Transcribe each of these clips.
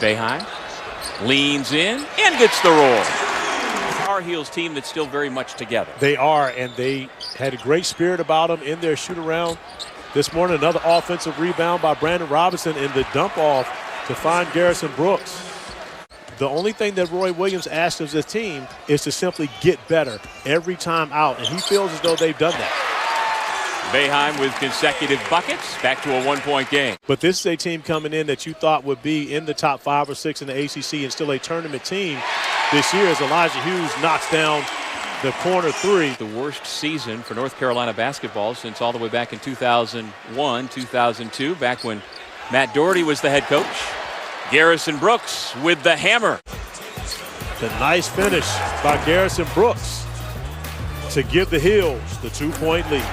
Boeheim leans in and gets the roll. Tar Heels team that's still very much together. They are, and they had a great spirit about them in their shoot-around. This morning, another offensive rebound by Brandon Robinson in the dump-off to find Garrison Brooks. The only thing that Roy Williams asked of the team is to simply get better every time out, and he feels as though they've done that. Boeheim with consecutive buckets, back to a one-point game. But this is a team coming in that you thought would be in the top 5 or 6 in the ACC and still a tournament team this year as Elijah Hughes knocks down the corner three. The worst season for North Carolina basketball since all the way back in 2001, 2002, back when Matt Doherty was the head coach. Garrison Brooks with the hammer. The nice finish by Garrison Brooks to give the Heels the 2-point lead.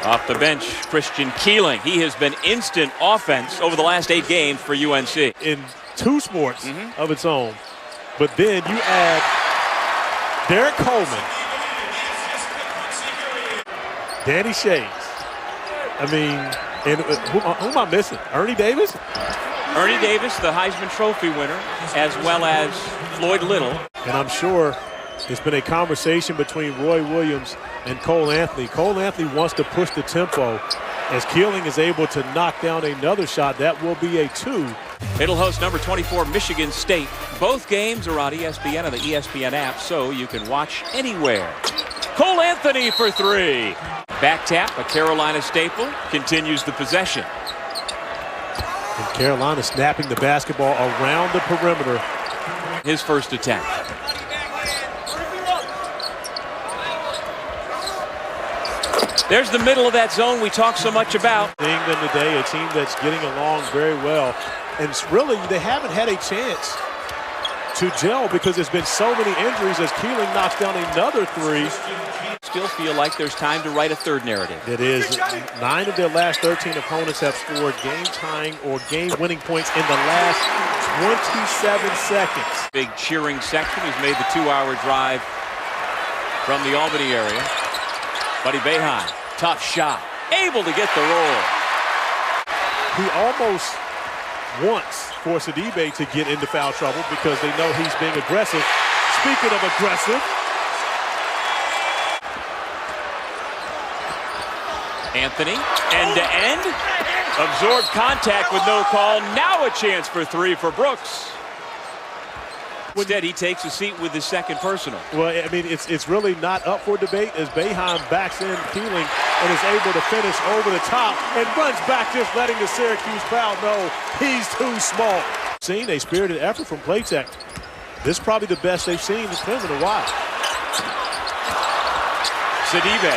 Off the bench, Christian Keeling. He has been instant offense over the last 8 games for UNC. In 2 sports of its own. But then you add Derek Coleman, Danny Shays. I mean, and who am I missing? Ernie Davis? Ernie Davis, the Heisman Trophy winner, as well as Floyd Little. And I'm sure it's been a conversation between Roy Williams and Cole Anthony. Cole Anthony wants to push the tempo. As Keeling is able to knock down another shot, that will be a 2. It'll host number 24 Michigan State. Both games are on ESPN and the ESPN app, so you can watch anywhere. Cole Anthony for 3. Back tap, a Carolina staple, continues the possession. And Carolina snapping the basketball around the perimeter. His first attack. There's the middle of that zone we talk so much about. Seeing them today, a team that's getting along very well. And really, they haven't had a chance to gel because there's been so many injuries as Keeling knocks down another 3. Still feel like there's time to write a third narrative. It is. 9 of their last 13 opponents have scored game-tying or game-winning points in the last 27 seconds. Big cheering section has made the 2-hour drive from the Albany area. Buddy Boeheim, tough shot, able to get the roll. He almost wants for Sidibe to get into foul trouble because they know he's being aggressive. Speaking of aggressive, Anthony, end-to-end, absorbed contact with no call. Now a chance for 3 for Brooks. Instead, he takes a seat with his second personal. Well, I mean, it's really not up for debate as Boeheim backs in Keeling and is able to finish over the top and runs back, just letting the Syracuse crowd know he's too small. Seen a spirited effort from Playtech. This is probably the best they've seen him in a while. Sidibe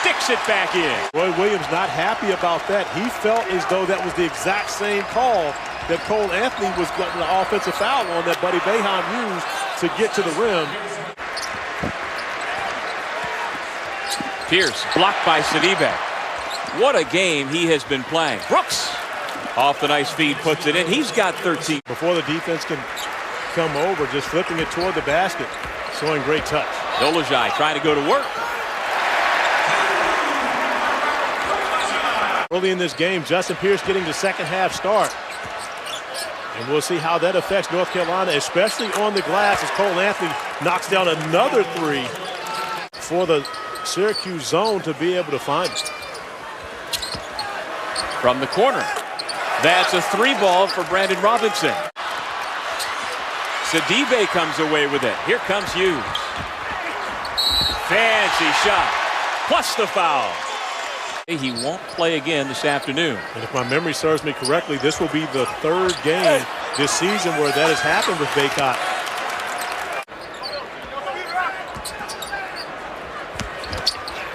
sticks it back in. Roy Williams not happy about that. He felt as though that was the exact same call that Cole Anthony was getting the offensive foul on that Buddy Boeheim used to get to the rim. Pierce blocked by Sidibe. What a game he has been playing. Brooks off the nice feed puts it in. He's got 13. Before the defense can come over, just flipping it toward the basket. Showing great touch. Dolezaj trying to go to work. Early in this game, Justin Pierce getting the second half start. And we'll see how that affects North Carolina, especially on the glass as Cole Anthony knocks down another 3 for the Syracuse zone to be able to find it. From the corner. That's a 3 ball for Brandon Robinson. Sidibe comes away with it. Here comes Hughes. Fancy shot. Plus the foul. He won't play again this afternoon. And if my memory serves me correctly, this will be the 3rd game this season where that has happened with Baycott.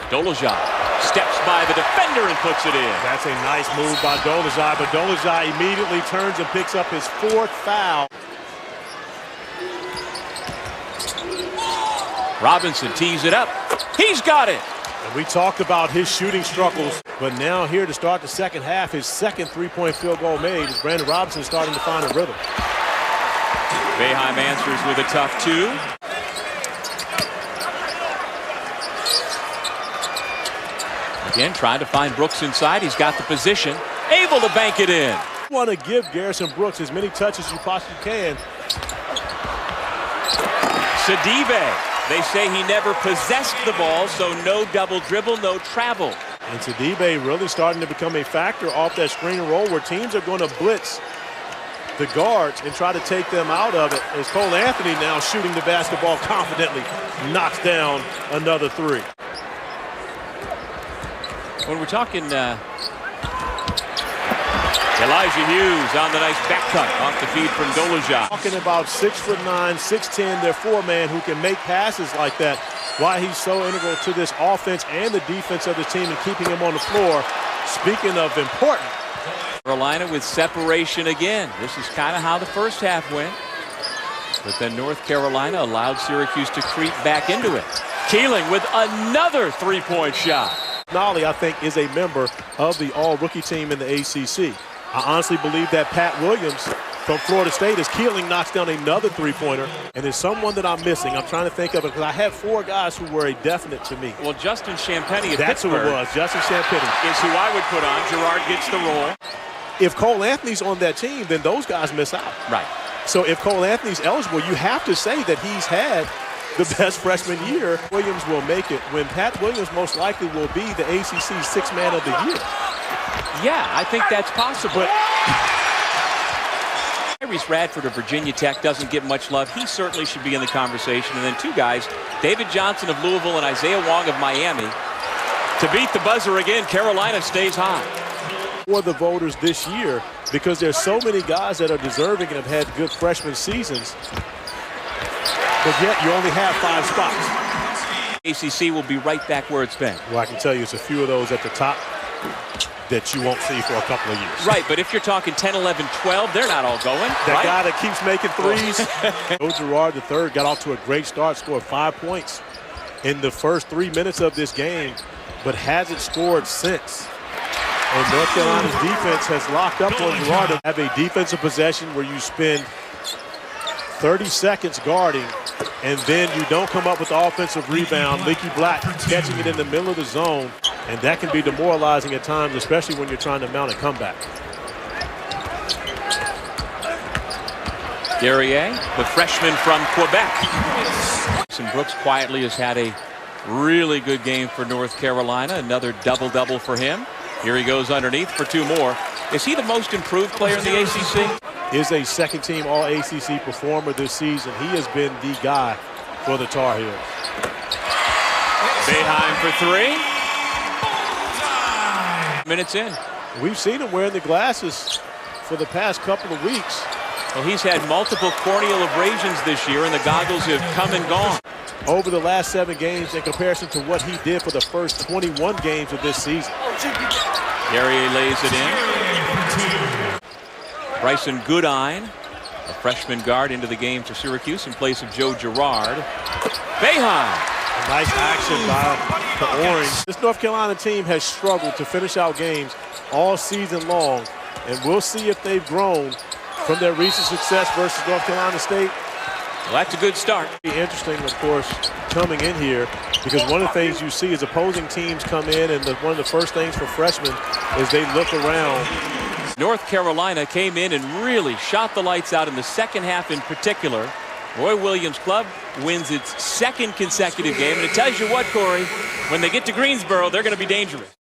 Dolezaj steps by the defender and puts it in. That's a nice move by Dolezaj, but Dolezaj immediately turns and picks up his 4th foul. Robinson tees it up. He's got it. And we talked about his shooting struggles, but now here to start the second half, his second 3-point field goal made is Brandon Robinson starting to find a rhythm. Boeheim answers with a tough 2. Again, trying to find Brooks inside. He's got the position. Able to bank it in. You want to give Garrison Brooks as many touches as you possibly can. Sidibe. They say he never possessed the ball, so no double dribble, no travel. And Sidibe really starting to become a factor off that screen and roll where teams are going to blitz the guards and try to take them out of it. As Cole Anthony now shooting the basketball confidently, knocks down another three. When we're talking Elijah Hughes on the nice back cut off the feed from Dolezaj. Talking about 6'9", 6'10", their four-man who can make passes like that. Why he's so integral to this offense and the defense of the team and keeping him on the floor. Speaking of important. Carolina with separation again. This is kind of how the first half went. But then North Carolina allowed Syracuse to creep back into it. Keeling with another three-point shot. Nolly, I think, is a member of the all-rookie team in the ACC. I honestly believe that Pat Williams from Florida State, as Keeling knocks down another three-pointer, and there's someone that I'm missing. I'm trying to think of it because I had four guys who were a definite to me. Well, Justin Champagnie at That's Pittsburgh who it was. Justin Champagnie is who I would put on. Gerard gets the roll. If Cole Anthony's on that team, then those guys miss out. Right. So if Cole Anthony's eligible, you have to say that he's had the best freshman year. Williams will make it when Pat Williams most likely will be the ACC Sixth Man of the Year. Yeah, I think that's possible. Tyrese Radford of Virginia Tech doesn't get much love. He certainly should be in the conversation. And then two guys, David Johnson of Louisville and Isaiah Wong of Miami. To beat the buzzer again, Carolina stays high. For the voters this year, because there's so many guys that are deserving and have had good freshman seasons, but yet you only have 5 spots. ACC will be right back where it's been. Well, I can tell you it's a few of those at the top that you won't see for a couple of years. Right, but if you're talking 10, 11, 12, they're not all going. That guy that keeps making threes. Gerard III got off to a great start, scored 5 points in the first 3 minutes of this game, but hasn't scored since. And North Carolina's defense has locked up on Gerard to have a defensive possession where you spend 30 seconds guarding, and then you don't come up with the offensive rebound. Leaky Black catching it in the middle of the zone, and that can be demoralizing at times, especially when you're trying to mount a comeback. Guerrier, the freshman from Quebec. Garrison Brooks quietly has had a really good game for North Carolina. Another double-double for him. Here he goes underneath for 2 more. Is he the most improved player in the ACC? Is a second-team All-ACC performer this season. He has been the guy for the Tar Heels. Boeheim for 3. Minutes in. We've seen him wearing the glasses for the past couple of weeks. Well, he's had multiple corneal abrasions this year, and the goggles have come and gone. Over the last 7 games in comparison to what he did for the first 21 games of this season. Guerrier lays it in. Bryson Goodine, a freshman guard, into the game for Syracuse in place of Joe Girard. Boeheim. A nice action by the Orange. This North Carolina team has struggled to finish out games all season long, and we'll see if they've grown from their recent success versus North Carolina State. Well, that's a good start. Interesting, of course, coming in here, because one of the things you see is opposing teams come in, and one of the first things for freshmen is they look around. North Carolina came in and really shot the lights out in the second half in particular. Roy Williams' club wins its 2nd consecutive game, and it tells you what, Corey, when they get to Greensboro, they're going to be dangerous.